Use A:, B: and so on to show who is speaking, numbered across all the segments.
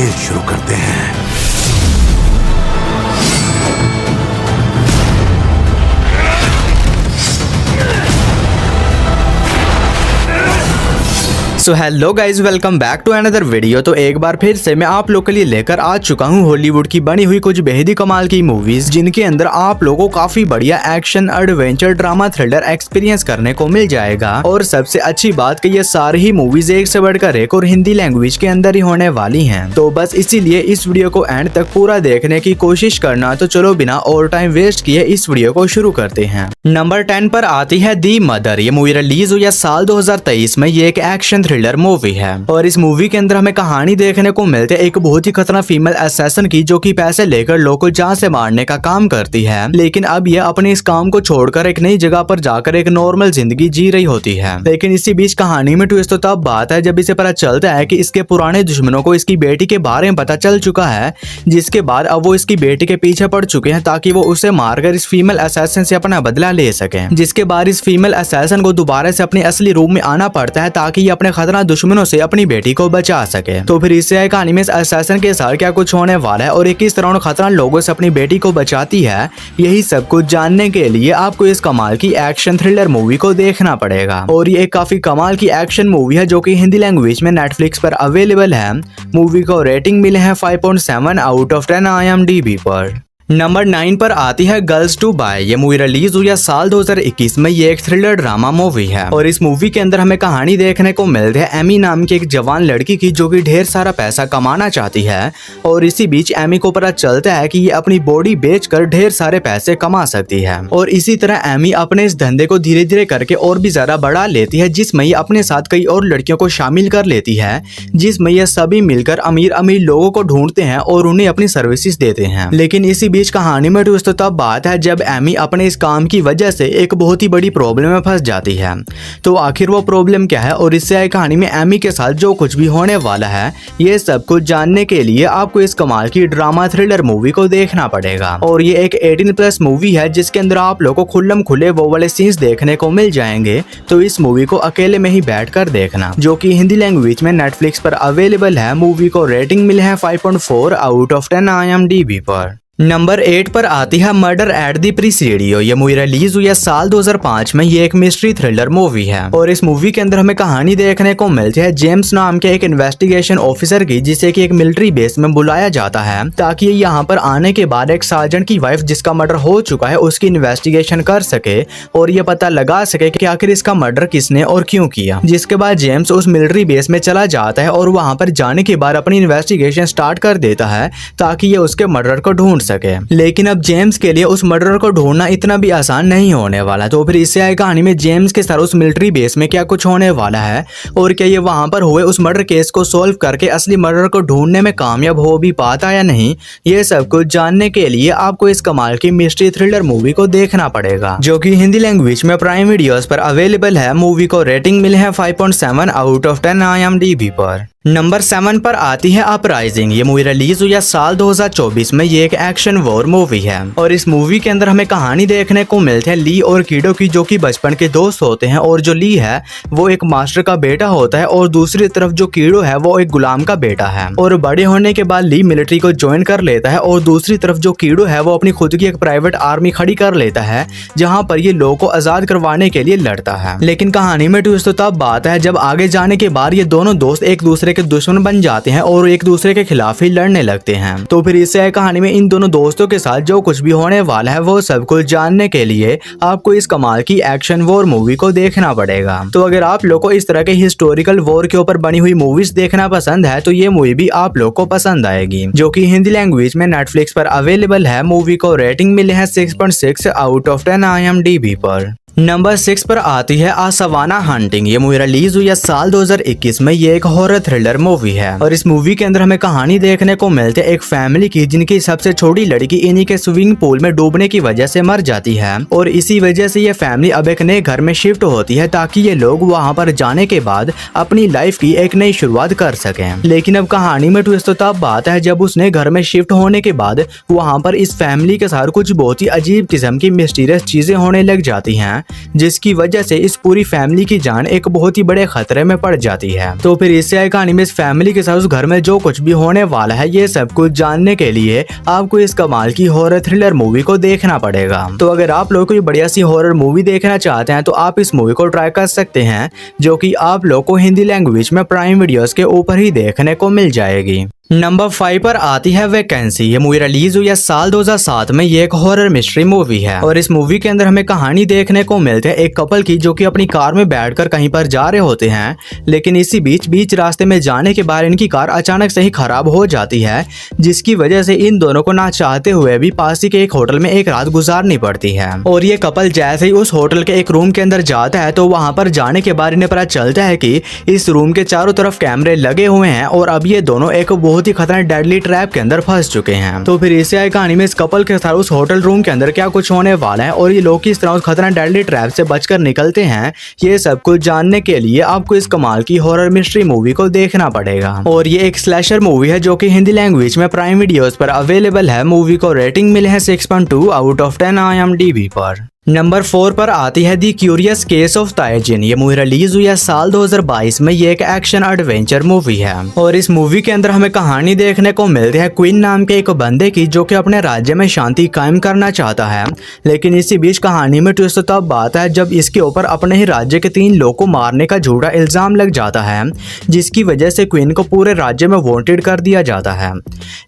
A: खेल शुरू करते हैं।
B: So hello guys, welcome back to another video. तो एक बार फिर से मैं आप लोग के लिए लेकर आ चुका हूँ हॉलीवुड की बनी हुई कुछ बेहद ही कमाल की मूवीज, जिनके अंदर आप लोगों को काफी बढ़िया action, adventure, drama, thriller experience करने को मिल जाएगा। और सबसे अच्छी बात कि ये सारी ही मूवीज एक से बढ़कर एक और हिंदी लैंग्वेज के अंदर ही होने वाली हैं। तो बस इसीलिए इस वीडियो को एंड तक पूरा देखने की कोशिश करना। तो चलो बिना और टाइम वेस्ट किए इस वीडियो को शुरू करते हैं। नंबर 10 पर आती है दी मदर। ये मूवी रिलीज हुई है साल 2023 में। ये एक एक्शन थ्रिलर मूवी है और इस मूवी के अंदर हमें कहानी देखने को मिलती है एक बहुत ही खतरनाक फीमेल असैसिन की, जो कि पैसे लेकर लोगों को जान से मारने का काम करती है। लेकिन अब ये अपने इस काम को छोड़कर एक नई जगह पर जाकर एक नॉर्मल जिंदगी जी रही होती है। लेकिन इसी बीच कहानी में ट्विस्ट तो तब बात है जब इसे पता चलता है कि इसके पुराने दुश्मनों को इसकी बेटी के बारे में पता चल चुका है, जिसके बाद अब वो इसकी बेटी के पीछे पड़ चुके हैं ताकि वो उसे मारकर इस फीमेल असैसिन से अपना बदला ले सके। जिसके बाद इस फीमेल असैसिन को दोबारा से अपने असली रूप में आना पड़ता है ताकि ये अपने खतरनाक दुश्मनों से अपनी बेटी को बचा सके। तो फिर इससे कहानी में इस असैसिन के साथ क्या कुछ होने वाला है और ये किस तरह खतरनाक लोगों से अपनी बेटी को बचाती है, यही सब कुछ जानने के लिए आपको इस कमाल की एक्शन थ्रिलर मूवी को देखना पड़ेगा। और ये एक काफी कमाल की एक्शन मूवी है जो कि हिंदी लैंग्वेज में नेटफ्लिक्स पर अवेलेबल है। मूवी को रेटिंग मिले हैं 5.7 आउट ऑफ 10 IMDb पर। नंबर 9 पर आती है गर्ल्स टू बाय। ये मूवी रिलीज हुई है साल 2021 में। ये एक थ्रिलर ड्रामा मूवी है और इस मूवी के अंदर हमें कहानी देखने को मिलती है एमी नाम की एक जवान लड़की की, जो कि ढेर सारा पैसा कमाना चाहती है। और इसी बीच एमी को पता चलता है कि ये अपनी बॉडी बेचकर ढेर सारे पैसे कमा सकती है। और इसी तरह एमी अपने इस धंधे को धीरे धीरे करके और भी ज्यादा बढ़ा लेती है, जिसमें ये अपने साथ कई और लड़कियों को शामिल कर लेती है, जिसमें ये सभी मिलकर अमीर अमीर लोगों को ढूंढते हैं और उन्हें अपनी सर्विसेज देते हैं। लेकिन इसी बीच कहानी में ट्विस्ट तो तब बात है जब एमी अपने इस काम की वजह से एक बहुत ही बड़ी प्रॉब्लम में फंस जाती है। तो आखिर वो प्रॉब्लम क्या है और इससे कहानी में एमी के साथ जो कुछ भी होने वाला है, ये सब कुछ जानने के लिए आपको इस कमाल की ड्रामा थ्रिलर मूवी को देखना पड़ेगा। और ये एक 18+ मूवी है जिसके अंदर आप लोगों को खुल्लम खुले वो वाले सीन्स देखने को मिल जाएंगे। तो इस मूवी को अकेले में ही बैठकर देखना, जो कि हिंदी लैंग्वेज में नेटफ्लिक्स पर अवेलेबल है। मूवी को रेटिंग मिले हैं 5.4 आउट ऑफ 10 IMDb पर। नंबर 8 पर आती है मर्डर एट द प्रीसिडियो। ये मूवी रिलीज हुई है साल 2005 में। ये एक मिस्ट्री थ्रिलर मूवी है और इस मूवी के अंदर हमें कहानी देखने को मिलती है जेम्स नाम के एक इन्वेस्टिगेशन ऑफिसर की, जिसे कि एक मिलिट्री बेस में बुलाया जाता है ताकि ये यहाँ पर आने के बाद एक सार्जेंट की वाइफ जिसका मर्डर हो चुका है उसकी इन्वेस्टिगेशन कर सके और ये पता लगा सके कि आखिर इसका मर्डर किसने और क्यों किया। जिसके बाद जेम्स उस मिलिट्री बेस में चला जाता है और वहाँ पर जाने के बाद अपनी इन्वेस्टिगेशन स्टार्ट कर देता है ताकि ये उसके मर्डर को ढूंढ सके। लेकिन अब जेम्स के लिए उस मर्डरर को ढूंढना इतना भी आसान नहीं होने वाला। तो फिर इससे आए कहानी में जेम्स के साथ उस मिलिट्री बेस में क्या कुछ होने वाला है और क्या ये वहां पर हुए उस मर्डर केस को सॉल्व करके असली मर्डरर को ढूंढने में कामयाब हो भी पाता या नहीं, ये सब कुछ जानने के लिए आपको इस कमाल की मिस्ट्री थ्रिलर मूवी को देखना पड़ेगा, जो कि हिंदी लैंग्वेज में प्राइम वीडियोस पर अवेलेबल है। मूवी को रेटिंग मिले है 5.7 आउट ऑफ 10 IMDb पर। नंबर 7 पर आती है अपराइजिंग। ये मूवी रिलीज हुई है साल 2024 में। ये एक एक्शन वॉर मूवी है और इस मूवी के अंदर हमें कहानी देखने को मिलती है ली और कीडो की, जो कि बचपन के दोस्त होते हैं। और जो ली है वो एक मास्टर का बेटा होता है और दूसरी तरफ जो कीडो है वो एक गुलाम का बेटा है। और बड़े होने के बाद ली मिलिट्री को ज्वाइन कर लेता है और दूसरी तरफ जो कीडो है वो अपनी खुद की एक प्राइवेट आर्मी खड़ी कर लेता है, जहाँ पर ये लोगों को आजाद करवाने के लिए लड़ता है। लेकिन कहानी में ट्विस्ट तो तब बात है जब आगे जाने के बाद ये दोनों दोस्त एक दूसरे के दुश्मन बन जाते हैं और एक दूसरे के खिलाफ ही लड़ने लगते हैं। तो फिर इससे कहानी में इन दोनों दोस्तों के साथ जो कुछ भी होने वाला है वो सब कुछ जानने के लिए आपको इस कमाल की एक्शन वॉर मूवी को देखना पड़ेगा। तो अगर आप लोग को इस तरह के हिस्टोरिकल वॉर के ऊपर बनी हुई मूवीज देखना पसंद है तो ये मूवी भी आप लोग को पसंद आएगी, जो कि हिंदी लैंग्वेज में नेटफ्लिक्स पर अवेलेबल है। मूवी को रेटिंग मिले है 6.6 आउट ऑफ 10 IMDb पर। नंबर 6 पर आती है आ सवाना हंटिंग। ये मूवी रिलीज हुई है साल 2021 में। ये एक हॉरर थ्रिलर मूवी है और इस मूवी के अंदर हमें कहानी देखने को मिलती है एक फैमिली की, जिनकी सबसे छोटी लड़की इन्हीं के स्विमिंग पूल में डूबने की वजह से मर जाती है। और इसी वजह से ये फैमिली अब एक नए घर में शिफ्ट होती है ताकि ये लोग वहाँ पर जाने के बाद अपनी लाइफ की एक नई शुरुआत कर सके। लेकिन अब कहानी में ट्विस्ट तो तब बात है जब उसने घर में शिफ्ट होने के बाद वहाँ पर इस फैमिली के साथ कुछ बहुत ही अजीब किस्म की मिस्टीरियस चीजें होने लग जाती हैं, जिसकी वजह से इस पूरी फैमिली की जान एक बहुत ही बड़े खतरे में पड़ जाती है। तो फिर इससे आगे कहानी में इस फैमिली के साथ उस घर में जो कुछ भी होने वाला है ये सब कुछ जानने के लिए आपको इस कमाल की हॉरर थ्रिलर मूवी को देखना पड़ेगा। तो अगर आप लोग कोई बढ़िया सी हॉरर मूवी देखना चाहते हैं तो आप इस मूवी को ट्राई कर सकते हैं, जो कि आप लोग को हिंदी लैंग्वेज में प्राइम वीडियोस के ऊपर ही देखने को मिल जाएगी। नंबर 5 पर आती है वैकेंसी। ये मूवी रिलीज हुई है साल 2007 में। ये एक हॉरर मिस्ट्री मूवी है और इस मूवी के अंदर हमें कहानी देखने को मिलती है एक कपल की, जो कि अपनी कार में बैठकर कहीं पर जा रहे होते हैं, लेकिन इसी बीच रास्ते में जाने के बाद इनकी कार अचानक से ही खराब हो जाती है, जिसकी वजह से इन दोनों को ना चाहते हुए भी पास ही के एक होटल में एक रात गुजारनी पड़ती है। और ये कपल जैसे ही उस होटल के एक रूम के अंदर जाता है तो वहां पर जाने के बाद इन्हें पता चलता है कि इस रूम के चारों तरफ कैमरे लगे हुए हैं और अब ये दोनों एक बहुत ही खतरनाक डेडली ट्रैप के अंदर फंस चुके हैं। तो फिर इसे आए कहानी में इस कपल के साथ उस होटल रूम के अंदर क्या कुछ होने वाला है और ये लोग किस तरह उस खतरनाक डेडली ट्रैप से बचकर निकलते हैं, ये सब कुछ जानने के लिए आपको इस कमाल की हॉरर मिस्ट्री मूवी को देखना पड़ेगा। और ये एक स्लैशर मूवी है जो कि हिंदी लैंग्वेज में प्राइम वीडियोस पर अवेलेबल है। मूवी को रेटिंग मिले है 6.2 आउट ऑफ 10 IMDb पर। नंबर 4 पर आती है दी क्यूरियस केस ऑफ ताइजिन। ये मूवी रिलीज हुई है साल 2022 में। ये एक एक्शन एडवेंचर मूवी है और इस मूवी के अंदर हमें कहानी देखने को मिलती है क्वीन नाम के एक बंदे की, जो कि अपने राज्य में शांति कायम करना चाहता है, लेकिन इसी बीच कहानी में ट्विस्ट तब आता है जब इसके ऊपर अपने ही राज्य के 3 लोग को मारने का झूठा इल्जाम लग जाता है, जिसकी वजह से क्वीन को पूरे राज्य में वांटेड कर दिया जाता है।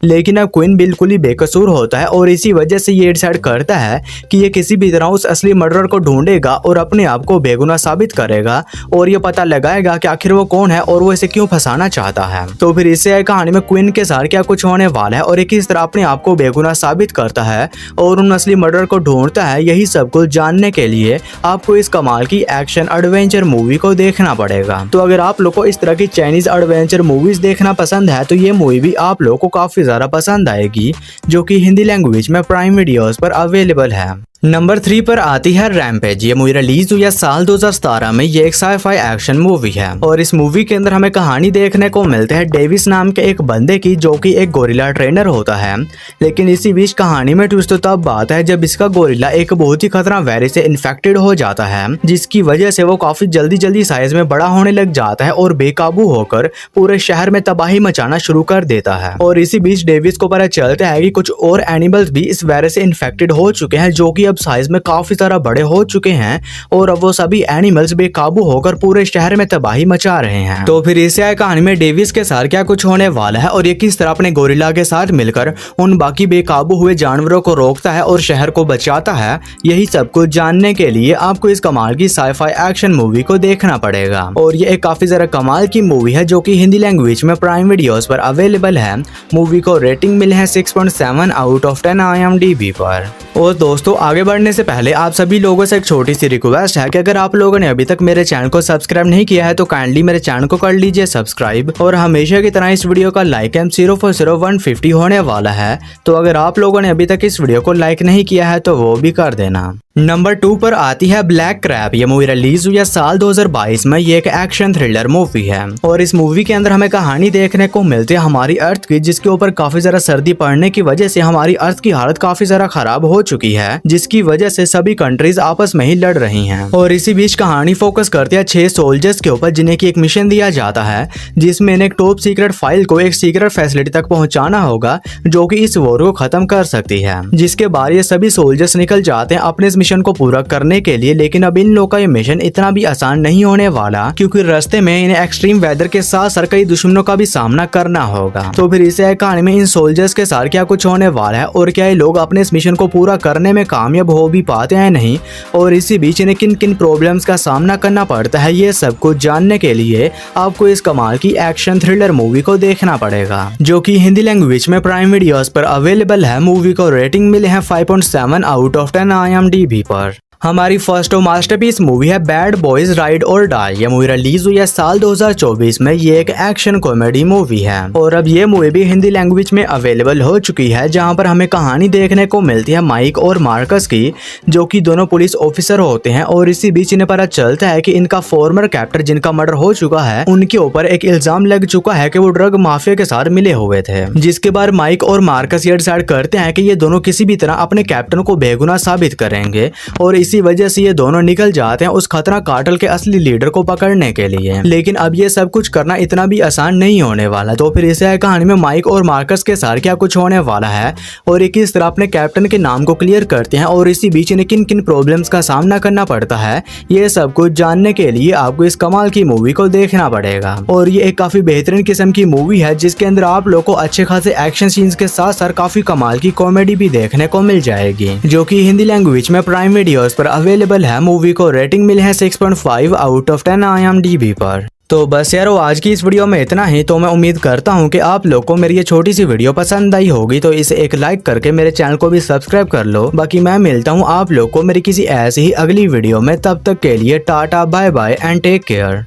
B: लेकिन अब क्वीन बिल्कुल ही बेकसूर होता है और इसी वजह से ये डिसाइड करता है कि ये किसी भी तरह असली मर्डरर को ढूंढेगा और अपने आप को बेगुनाह साबित करेगा और ये पता लगाएगा कि आखिर वो कौन है और वो इसे क्यों फंसाना चाहता है। तो फिर इससे कहानी में क्वीन के साथ क्या कुछ होने वाला है और ये किस तरह अपने आप को बेगुनाह साबित करता है और उन असली मर्डरर को ढूंढता है, यही सब कुछ जानने के लिए आपको इस कमाल की एक्शन एडवेंचर मूवी को देखना पड़ेगा। तो अगर आप लोग को इस तरह की चाइनीज एडवेंचर मूवीज देखना पसंद है तो ये मूवी भी आप लोग को काफी ज्यादा पसंद आएगी, जो कि हिंदी लैंग्वेज में प्राइम वीडियोस पर अवेलेबल है। नंबर 3 पर आती है रैम्पेज। ये मूवी रिलीज हुई है साल 2017 में। ये एक साई-फाई एक्शन मूवी है और इस मूवी के अंदर हमें कहानी देखने को मिलते हैं डेविस नाम के एक बंदे की, जो कि एक गोरिल्ला ट्रेनर होता है, लेकिन इसी बीच कहानी में ट्विस्ट तो तब बात है जब इसका गोरिल्ला एक बहुत ही खतरनाक वायरस से इन्फेक्टेड हो जाता है, जिसकी वजह से वो काफी जल्दी साइज में बड़ा होने लग जाता है और बेकाबू होकर पूरे शहर में तबाही मचाना शुरू कर देता है। और इसी बीच डेविस को पता चलता है कि कुछ और एनिमल्स भी इस वायरस से इन्फेक्टेड हो चुके हैं, जो कि साइज में काफी ज्यादा बड़े हो चुके हैं और अब वो सभी एनिमल्स बेकाबू होकर पूरे शहर में तबाही मचा रहे हैं। तो फिर इसे आए कहानी में डेविस के साथ क्या कुछ होने वाला है और ये किस तरह अपने गोरिल्ला के साथ मिलकर उन बाकी बेकाबू हुए जानवरों को रोकता है और शहर को बचाता है, यही सब कुछ जानने के लिए आपको इस कमाल की साई-फाई एक्शन मूवी को देखना पड़ेगा। और ये एक काफी ज्यादा कमाल की मूवी है जो कि हिंदी लैंग्वेज में प्राइम वीडियोस पर अवेलेबल है। मूवी को रेटिंग मिले है 6.7 आउट ऑफ 10 IMDb पर। और दोस्तों आगे बढ़ने से पहले आप सभी लोगों से एक छोटी सी रिक्वेस्ट है कि अगर आप लोगों ने अभी तक मेरे चैनल को सब्सक्राइब नहीं किया है तो काइंडली मेरे चैनल को कर लीजिए सब्सक्राइब और हमेशा की तरह इस वीडियो का लाइक एम 0400150 होने वाला है, तो अगर आप लोगों ने अभी तक इस वीडियो को लाइक नहीं किया है तो वो भी कर देना। नंबर 2 पर आती है ब्लैक क्रैप। ये मूवी रिलीज हुई है साल 2022 में। ये एक एक्शन थ्रिलर मूवी है और इस मूवी के अंदर हमें कहानी देखने को मिलती है हमारी अर्थ की, जिसके ऊपर काफी ज्यादा सर्दी पड़ने की वजह से हमारी अर्थ की हालत काफी ज्यादा खराब हो चुकी है, जिसकी वजह से सभी कंट्रीज आपस में ही लड़ रही हैं। और इसी बीच कहानी फोकस करती है 6 सोल्जर्स के ऊपर, जिन्हें की एक मिशन दिया जाता है जिसमें इन्हें एक टॉप सीक्रेट फाइल को एक सीक्रेट फैसिलिटी तक पहुंचाना होगा, जो कि इस वॉर को खत्म कर सकती है। जिसके बाद ये सभी सोल्जर्स निकल जाते हैं अपने इस मिशन को पूरा करने के लिए, लेकिन अब इन लोगों का ये मिशन इतना भी आसान नहीं होने वाला, क्योंकि रास्ते में इन्हें एक्सट्रीम वेदर के साथ साथ कई दुश्मनों का भी सामना करना होगा। तो फिर इसे कहानी में इन सोल्जर्स के साथ क्या कुछ होने वाला है और क्या ये लोग अपने इस मिशन को पूरा करने में कामयाब हो भी पाते हैं नहीं, और इसी बीच इन्हें किन किन प्रॉब्लम्स का सामना करना पड़ता है, ये सब कुछ जानने के लिए आपको इस कमाल की एक्शन थ्रिलर मूवी को देखना पड़ेगा, जो कि हिंदी लैंग्वेज में प्राइम वीडियोस पर अवेलेबल है। मूवी को रेटिंग मिले है 5.7 आउट ऑफ 10 IMDb पर। हमारी फर्स्ट और मास्टरपीस मूवी है बैड बॉयज राइड और डाई। ये मूवी रिलीज हुई है साल 2024 में। ये एक एक्शन कॉमेडी मूवी है और अब ये मूवी भी हिंदी लैंग्वेज में अवेलेबल हो चुकी है, जहां पर हमें कहानी देखने को मिलती है माइक और मार्कस की, जो कि दोनों पुलिस ऑफिसर होते हैं। और इसी बीच इन्हें पता चलता है कि इनका फॉर्मर कैप्टन जिनका मर्डर हो चुका है, उनके ऊपर एक इल्जाम लग चुका है कि वो ड्रग माफिया के साथ मिले हुए थे। जिसके बाद माइक और मार्कस ये डिसाइड करते हैं कि ये दोनों किसी भी तरह अपने कैप्टन को बेगुनाह साबित करेंगे और इसी वजह से ये दोनों निकल जाते हैं उस खतरनाक कार्टेल के असली लीडर को पकड़ने के लिए। लेकिन अब ये सब कुछ करना इतना भी आसान नहीं होने वाला। तो फिर इस कहानी में माइक और मार्कस के साथ क्या कुछ होने वाला है और ये किस तरह अपने कैप्टन के नाम को क्लियर करते हैं और इसी बीच इन्हें किन किन प्रॉब्लम्स का सामना करना पड़ता है, ये सब कुछ जानने के लिए आपको इस कमाल की मूवी को देखना पड़ेगा। और ये एक काफी बेहतरीन किस्म की मूवी है जिसके अंदर आप लोग को अच्छे खासे एक्शन सीन्स के साथ साथ काफी कमाल की कॉमेडी भी देखने को मिल जाएगी, जो कि हिंदी लैंग्वेज में प्राइम वीडियोस पर अवेलेबल है। मूवी को रेटिंग मिली है 6.5 आउट ऑफ 10 IMDb पर। तो बस यारो आज की इस वीडियो में इतना ही। तो मैं उम्मीद करता हूँ कि आप लोग को मेरी ये छोटी सी वीडियो पसंद आई होगी, तो इसे एक लाइक करके मेरे चैनल को भी सब्सक्राइब कर लो। बाकी मैं मिलता हूँ आप लोग को मेरी किसी ऐसी ही अगली वीडियो में, तब तक के लिए tata bye bye and take care.